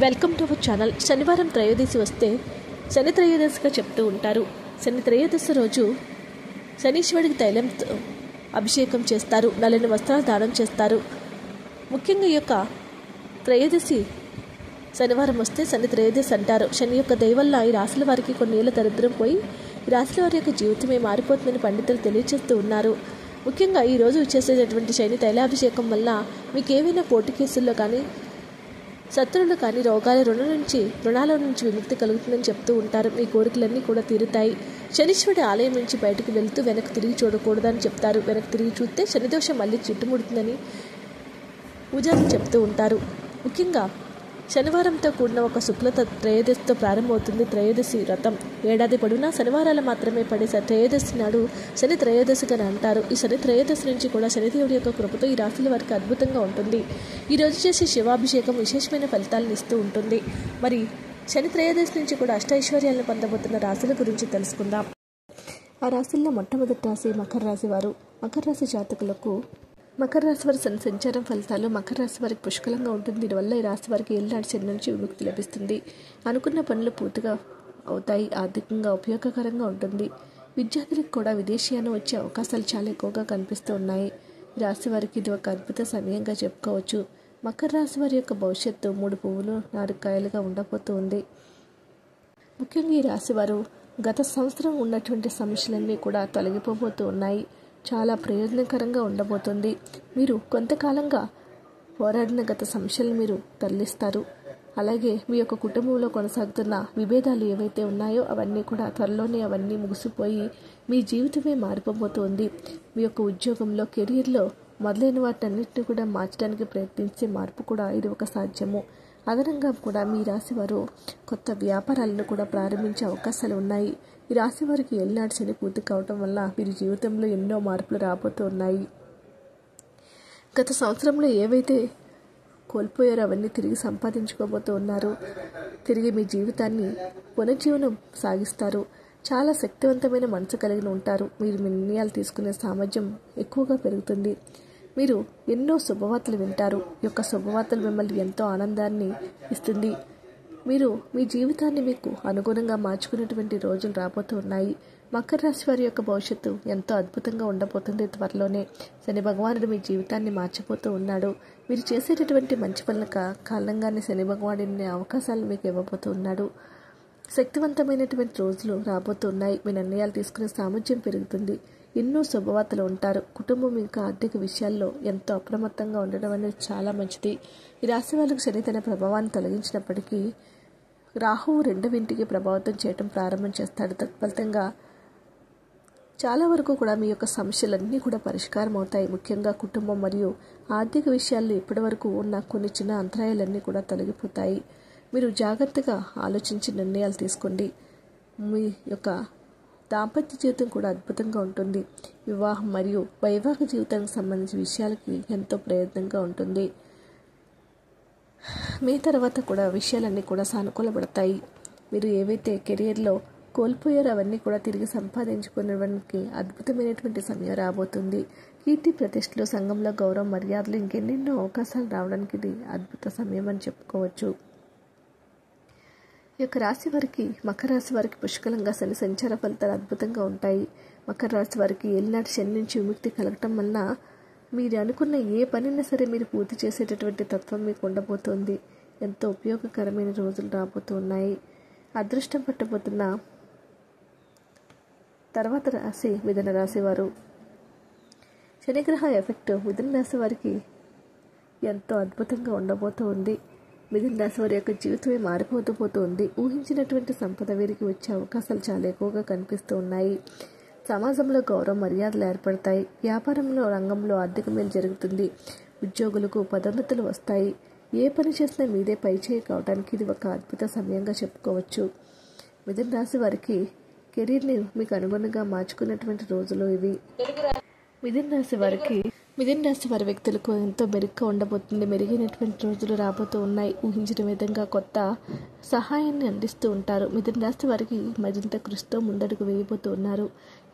Welcome to our channel. శనివారం త్రయోదశి వస్తే శని త్రయోదశిగా చెప్తూ ఉంటారు. శని త్రయోదశి రోజు శనీశ్వరుడికి తైలంతో అభిషేకం చేస్తారు, నల్లని వస్త్రాలు దానం చేస్తారు. ముఖ్యంగా ఈ యొక్క త్రయోదశి శనివారం వస్తే శని త్రయోదశి అంటారు. శని యొక్క దయ వల్ల ఈ రాశుల వారికి కొన్నేళ్ల దరిద్రం పోయి ఈ రాశుల వారి యొక్క జీవితమే మారిపోతుందని పండితులు తెలియజేస్తూ ఉన్నారు. ముఖ్యంగా ఈరోజు చేసేటటువంటి శని తైలాభిషేకం వల్ల మీకు ఏవైనా కోర్టు కేసుల్లో కానీ, శత్రువులు కానీ, రోగాల రుణాల నుంచి విముక్తి కలుగుతుందని చెప్తూ ఉంటారు. మీ కోరికలన్నీ కూడా తీరుతాయి. శనీశ్వరుడి ఆలయం నుంచి బయటకు వెళ్తూ వెనక్కి తిరిగి చూడకూడదని చెప్తారు. వెనక్కి తిరిగి చూస్తే శనిదోషం మళ్ళీ చుట్టుముడుతుందని పూజారులు చెప్తూ ఉంటారు. ముఖ్యంగా శనివారంతో కూడిన ఒక శుక్ల త్రయోదశితో ప్రారంభమవుతుంది త్రయోదశి వ్రతం. ఏడాది పొడవునా శనివారాలు మాత్రమే పడే త్రయోదశి నాడు శని త్రయోదశిగా అంటారు. ఈ శని త్రయోదశి నుంచి కూడా శనిదేవుడి యొక్క కృపతో ఈ రాశుల వారికి అద్భుతంగా ఉంటుంది. ఈరోజు చేసే శివాభిషేకం విశేషమైన ఫలితాలను ఇస్తూ ఉంటుంది. మరి శని త్రయోదశి నుంచి కూడా అష్టైశ్వర్యాలను పొందబోతున్న రాశుల గురించి తెలుసుకుందాం. ఆ రాశుల్లో మొట్టమొదటి రాశి మకర రాశి వారు. మకర రాశి జాతకులకు మకర రాశి వారి సంచారం ఫలితాలు మకర రాశి వారికి పుష్కలంగా ఉంటుంది. దీనివల్ల ఈ రాశి వారికి ఏళ్ళనాటి శని నుంచి విముక్తి లభిస్తుంది. అనుకున్న పనులు పూర్తిగా అవుతాయి. ఆర్థికంగా ఉపయోగకరంగా ఉంటుంది. విద్యార్థులకు కూడా విదేశీయానం వచ్చే అవకాశాలు చాలా ఎక్కువగా కనిపిస్తూ ఉన్నాయి. ఈ రాశి వారికి ఇది ఒక అద్భుత సమయంగా చెప్పుకోవచ్చు. మకర రాశి వారి యొక్క భవిష్యత్తు 3 పువ్వులు 4 కాయలుగా ఉండబోతుంది. ముఖ్యంగా ఈ రాశి వారు గత సంవత్సరం ఉన్నటువంటి సమస్యలన్నీ కూడా తొలగిపోబోతూ ఉన్నాయి. చాలా ప్రయోజనకరంగా ఉండబోతుంది. మీరు కొంతకాలంగా పోరాడిన గత సమస్యలను మీరు తరలిస్తారు. అలాగే మీ యొక్క కుటుంబంలో కొనసాగుతున్న విభేదాలు ఏవైతే ఉన్నాయో అవన్నీ కూడా త్వరలోనే అవన్నీ ముగిసిపోయి మీ జీవితమే మారిపోబోతుంది. మీ యొక్క ఉద్యోగంలో, కెరీర్లో మొదలైన వాటన్నిటిని కూడా మార్చడానికి ప్రయత్నించే మార్పు కూడా ఇది ఒక సాధ్యము. అదనంగా కూడా మీ రాశి వారు కొత్త వ్యాపారాలను కూడా ప్రారంభించే అవకాశాలు ఉన్నాయి. ఈ రాశి వారికి ఏళ్ళనాటి శని పూర్తి కావటం వల్ల వీరి జీవితంలో ఎన్నో మార్పులు రాబోతూ ఉన్నాయి. గత సంవత్సరంలో ఏవైతే కోల్పోయారో అవన్నీ తిరిగి సంపాదించుకోబోతూ ఉన్నారు. తిరిగి మీ జీవితాన్ని పునర్జీవనం సాగిస్తారు. చాలా శక్తివంతమైన మనసు కలిగి ఉంటారు. మీరు నిర్ణయాలు తీసుకునే సామర్థ్యం ఎక్కువగా పెరుగుతుంది. మీరు ఎన్నో శుభవార్తలు వింటారు. ఈ యొక్క శుభవార్తలు మిమ్మల్ని ఎంతో ఆనందాన్ని ఇస్తుంది. మీరు మీ జీవితాన్ని మీకు అనుగుణంగా మార్చుకునేటువంటి రోజులు రాబోతూ ఉన్నాయి. మకర రాశి వారి యొక్క భవిష్యత్తు ఎంతో అద్భుతంగా ఉండబోతుంది. త్వరలోనే శని భగవానుడు మీ జీవితాన్ని మార్చిపోతూ ఉన్నాడు. మీరు చేసేటటువంటి మంచి పనుల కారణంగానే శని భగవానుడి అవకాశాలు మీకు ఇవ్వబోతూ ఉన్నాడు. శక్తివంతమైనటువంటి రోజులు రాబోతున్నాయి. మీ నిర్ణయాలు తీసుకునే సామర్థ్యం పెరుగుతుంది. ఎన్నో శుభవార్తలు ఉంటారు. కుటుంబం ఇంకా ఆర్థిక విషయాల్లో ఎంతో అప్రమత్తంగా ఉండడం అనేది చాలా మంచిది. ఈ రాశి వాళ్ళకు శని తన ప్రభావాన్ని తొలగించినప్పటికీ రాహువు 2వ ఇంటికి ప్రభావితం చేయడం ప్రారంభం చేస్తాడు. తత్ఫలితంగా చాలా వరకు కూడా మీ యొక్క సమస్యలన్నీ కూడా పరిష్కారం అవుతాయి. ముఖ్యంగా కుటుంబం మరియు ఆర్థిక విషయాల్లో ఇప్పటి వరకు ఉన్న కొన్ని చిన్న అంతరాయాలన్నీ కూడా తొలగిపోతాయి. మీరు జాగ్రత్తగా ఆలోచించి నిర్ణయాలు తీసుకోండి. మీ యొక్క దాంపత్య జీవితం కూడా అద్భుతంగా ఉంటుంది. వివాహం మరియు వైవాహిక జీవితానికి సంబంధించిన విషయాలకి ఎంతో ప్రయత్నంగా ఉంటుంది. మీ తర్వాత కూడా విషయాలన్నీ కూడా సానుకూలపడతాయి. మీరు ఏవైతే కెరియర్లో కోల్పోయారో అవన్నీ కూడా తిరిగి సంపాదించుకునేవానికి అద్భుతమైనటువంటి సమయం రాబోతుంది. కీర్తి ప్రతిష్టలు, సంఘంలో గౌరవం, మర్యాదలు, ఇంకెన్నెన్నో అవకాశాలు రావడానికి ఇది అద్భుత సమయం అని చెప్పుకోవచ్చు. ఈ యొక్క రాశి వారికి మకర రాశి వారికి పుష్కలంగా శని సంచార ఫలితాలు అద్భుతంగా ఉంటాయి. మకర రాశి వారికి ఏలినాటి శని నుంచి విముక్తి కలగటం వలన మీరు అనుకున్న ఏ పనైనా సరే మీరు పూర్తి చేసేటటువంటి తత్వం మీకు ఉండబోతోంది. ఎంతో ఉపయోగకరమైన రోజులు రాబోతూ ఉన్నాయి. అదృష్టం పట్టబోతున్న తర్వాత రాశి మిథున రాశి వారు. శనిగ్రహ ఎఫెక్ట్ మిథున రాశి వారికి ఎంతో అద్భుతంగా ఉండబోతూ ఉంది. మిథున రాశి వారి యొక్క జీవితమే మారిపోతూ ఊహించినటువంటి సంపద వీరికి వచ్చే అవకాశాలు చాలా ఎక్కువగా కనిపిస్తూ ఉన్నాయి. సమాజంలో గౌరవ మర్యాదలు ఏర్పడతాయి. వ్యాపారంలో రంగంలో ఆర్థిక మేలు జరుగుతుంది. ఉద్యోగులకు పదోన్నతులు వస్తాయి. ఏ పని చేసినా మీదే పైచేయి కావడానికి ఇది ఒక అద్భుత సమయంగా చెప్పుకోవచ్చు. మిథున రాశి వారికి కెరీర్ని మీకు అనుగుణంగా మార్చుకున్నటువంటి రోజులు ఇవి. మిథున రాశి వారి వ్యక్తులకు ఎంతో మెరుగ్గా ఉండబోతుంది. మెరుగైనటువంటి రోజులు రాబోతూ ఉన్నాయి. ఊహించిన విధంగా కొత్త సహాయాన్ని అందిస్తూ ఉంటారు. మిథున రాశి వారికి మరింత కృషితో ముందడుగు వేయబోతూ ఉన్నారు.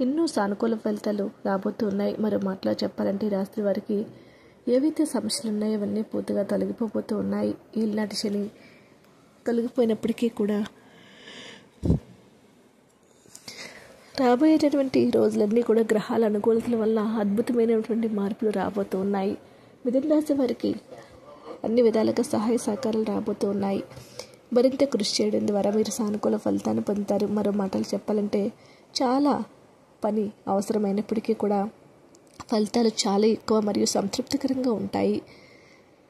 ఎన్నో సానుకూల ఫలితాలు రాబోతూ ఉన్నాయి. మరో మాటలో చెప్పాలంటే ఈ రాశి వారికి ఏవైతే సమస్యలు ఉన్నాయో అవన్నీ పూర్తిగా తొలగిపోతూ ఉన్నాయి. ఈనాటి శని తొలగిపోయినప్పటికీ కూడా రాబోయేటటువంటి రోజులన్నీ కూడా గ్రహాల అనుకూలతల వల్ల అద్భుతమైనటువంటి మార్పులు రాబోతూ ఉన్నాయి. మిథున రాశి వారికి అన్ని విధాలుగా సహాయ సహకారాలు రాబోతూ ఉన్నాయి. మరింత కృషి చేయడం ద్వారా మీరు సానుకూల ఫలితాన్ని పొందుతారు. మరో మాటలు చెప్పాలంటే చాలా పని అవసరమైనప్పటికీ కూడా ఫలితాలు చాలా ఎక్కువ మరియు సంతృప్తికరంగా ఉంటాయి.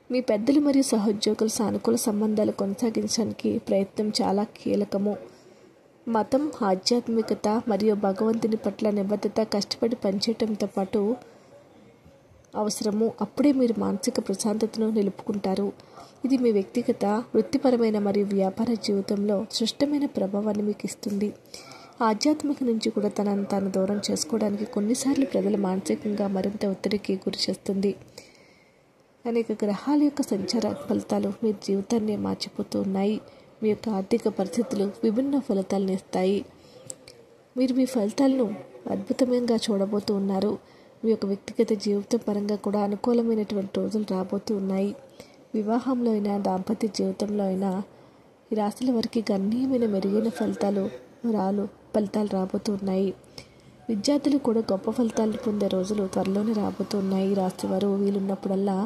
మీ పెద్దలు మరియు సహోద్యోగుల సానుకూల సంబంధాలు కొనసాగించడానికి ప్రయత్నం చాలా కీలకము. మతం, ఆధ్యాత్మికత మరియు భగవంతుని పట్ల నిబద్ధత, కష్టపడి పనిచేయడంతో పాటు అవసరము. అప్పుడే మీరు మానసిక ప్రశాంతతను నిలుపుకుంటారు. ఇది మీ వ్యక్తిగత, వృత్తిపరమైన మరియు వ్యాపార జీవితంలో స్పష్టమైన ప్రభావాన్ని మీకు ఇస్తుంది. ఆధ్యాత్మిక నుంచి కూడా తనను తాను దూరం చేసుకోవడానికి కొన్నిసార్లు ప్రజలు మానసికంగా మరింత ఒత్తిడికి గురి చేస్తుంది. అనేక గ్రహాల యొక్క సంచార ఫలితాలు మీ జీవితాన్ని మార్చిపోతూ ఉన్నాయి. మీ యొక్క ఆర్థిక పరిస్థితులు విభిన్న ఫలితాలను ఇస్తాయి. మీరు మీ ఫలితాలను అద్భుతంగా చూడబోతూ ఉన్నారు. మీ యొక్క వ్యక్తిగత జీవితం పరంగా కూడా అనుకూలమైనటువంటి రోజులు రాబోతూ ఉన్నాయి. వివాహంలో అయినా, దాంపత్య జీవితంలో అయినా ఈ రాశుల వారికి గణనీయమైన మెరుగైన ఫలితాలు రాబోతూ ఉన్నాయి. విద్యార్థులు కూడా గొప్ప ఫలితాలు పొందే రోజులు త్వరలోనే రాబోతూ ఉన్నాయి. ఈ రాశి వారు వీలున్నప్పుడల్లా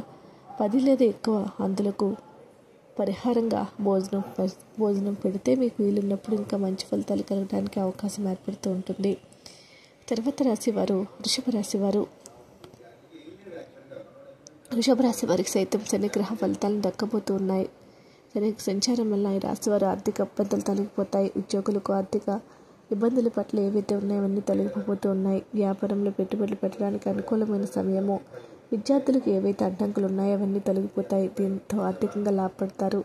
10 లేదా ఎక్కువ అందులకు పరిహారంగా భోజనం పెడితే మీకు వీలున్నప్పుడు ఇంకా మంచి ఫలితాలు కలగడానికి అవకాశం ఏర్పడుతూ ఉంటుంది. తర్వాత రాశివారు వృషభ రాశి వారికి సైతం శనిగ్రహ ఫలితాలను దక్కబోతూ ఉన్నాయి. శని సంచారం వల్ల ఈ రాశివారు ఆర్థిక ఇబ్బందులు తొలగిపోతాయి. ఉద్యోగులకు ఆర్థిక ఇబ్బందుల పట్ల ఏవైతే ఉన్నాయో అవన్నీ తొలగిపోతూ ఉన్నాయి. వ్యాపారంలో పెట్టుబడులు పెట్టడానికి అనుకూలమైన సమయము. విద్యార్థులకు ఏవైతే అడ్డంకులు ఉన్నాయో అవన్నీ తొలగిపోతాయి. దీంతో ఆర్థికంగా లాభపడతారు.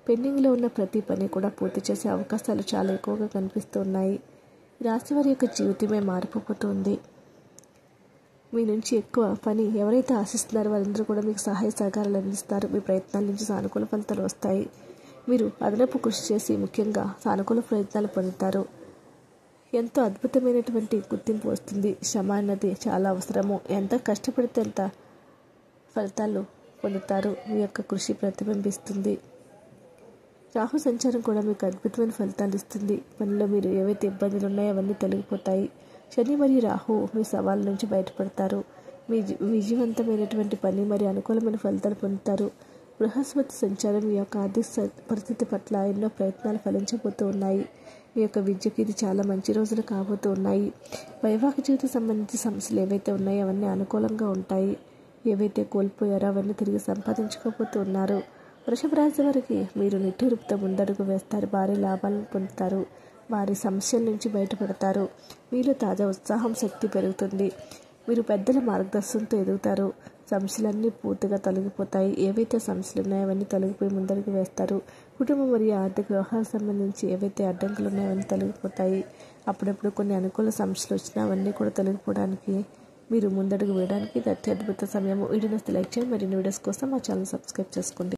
పెండింగ్లో ఉన్న ప్రతి పని కూడా పూర్తి చేసే అవకాశాలు చాలా ఎక్కువగా కనిపిస్తూ ఉన్నాయి. రాశి వారి యొక్క జీవితమే మారిపోతుంది. మీ నుంచి ఎక్కువ పని ఎవరైతే ఆశిస్తున్నారో వారందరూ కూడా మీకు సహాయ సహకారాలు అందిస్తారు. మీ ప్రయత్నాల నుంచి సానుకూల ఫలితాలు వస్తాయి. మీరు అదనపు కృషి చేసి ముఖ్యంగా సానుకూల ప్రయత్నాలు పొందుతారు. ఎంతో అద్భుతమైనటువంటి గుర్తింపు వస్తుంది. శ్రమ అన్నది చాలా అవసరము. ఎంత కష్టపడితే అంత ఫలితాలు పొందుతారు. మీ యొక్క కృషి ప్రతిబింబిస్తుంది. రాహు సంచారం కూడా మీకు అద్భుతమైన ఫలితాలు ఇస్తుంది. పనిలో మీరు ఏవైతే ఇబ్బందులు ఉన్నాయో అవన్నీ తొలగిపోతాయి. శని మరియు రాహు మీ సవాళ్ళ నుంచి బయటపడతారు. మీ విజయవంతమైనటువంటి పని మరియు అనుకూలమైన ఫలితాలు పొందుతారు. బృహస్పతి సంచారం మీ యొక్క ఆర్థిక పరిస్థితి పట్ల ఎన్నో ప్రయత్నాలు ఫలించబోతూ ఉన్నాయి. మీ యొక్క విద్యకు ఇది చాలా మంచి రోజులు కాబోతూ ఉన్నాయి. వైవాహిక జీవితం సంబంధించిన సమస్యలు ఏవైతే ఉన్నాయో అవన్నీ అనుకూలంగా ఉంటాయి. ఏవైతే కోల్పోయారో అవన్నీ తిరిగి సంపాదించుకోబోతూ ఉన్నారు. వృషభ రాశి వారికి మీరు నిట్టూర్పుతో ముందడుగు వేస్తారు. భారీ లాభాలను పొందుతారు. వారి సమస్యల నుంచి బయటపడతారు. మీలో తాజా ఉత్సాహం, శక్తి పెరుగుతుంది. మీరు పెద్దల మార్గదర్శనంతో ఎదుగుతారు. సమస్యలన్నీ పూర్తిగా తొలగిపోతాయి. ఏవైతే సమస్యలు ఉన్నాయో అవన్నీ తొలగిపోయి ముందడుగు వేస్తారు. కుటుంబం మరియు ఆర్థిక వ్యవహారాలకు సంబంధించి ఏవైతే అడ్డంకులు ఉన్నాయో అవన్నీ తొలగిపోతాయి. అప్పుడప్పుడు కొన్ని అనుకూల సమస్యలు వచ్చినా అవన్నీ కూడా తొలగిపోవడానికి మీరు ముందడుగు వేయడానికి ఇది అత్యద్భుత సమయం. వీడియోని లైక్ చేయండి. మరిన్ని వీడియోస్ కోసం మా ఛానల్ సబ్స్క్రైబ్ చేసుకోండి.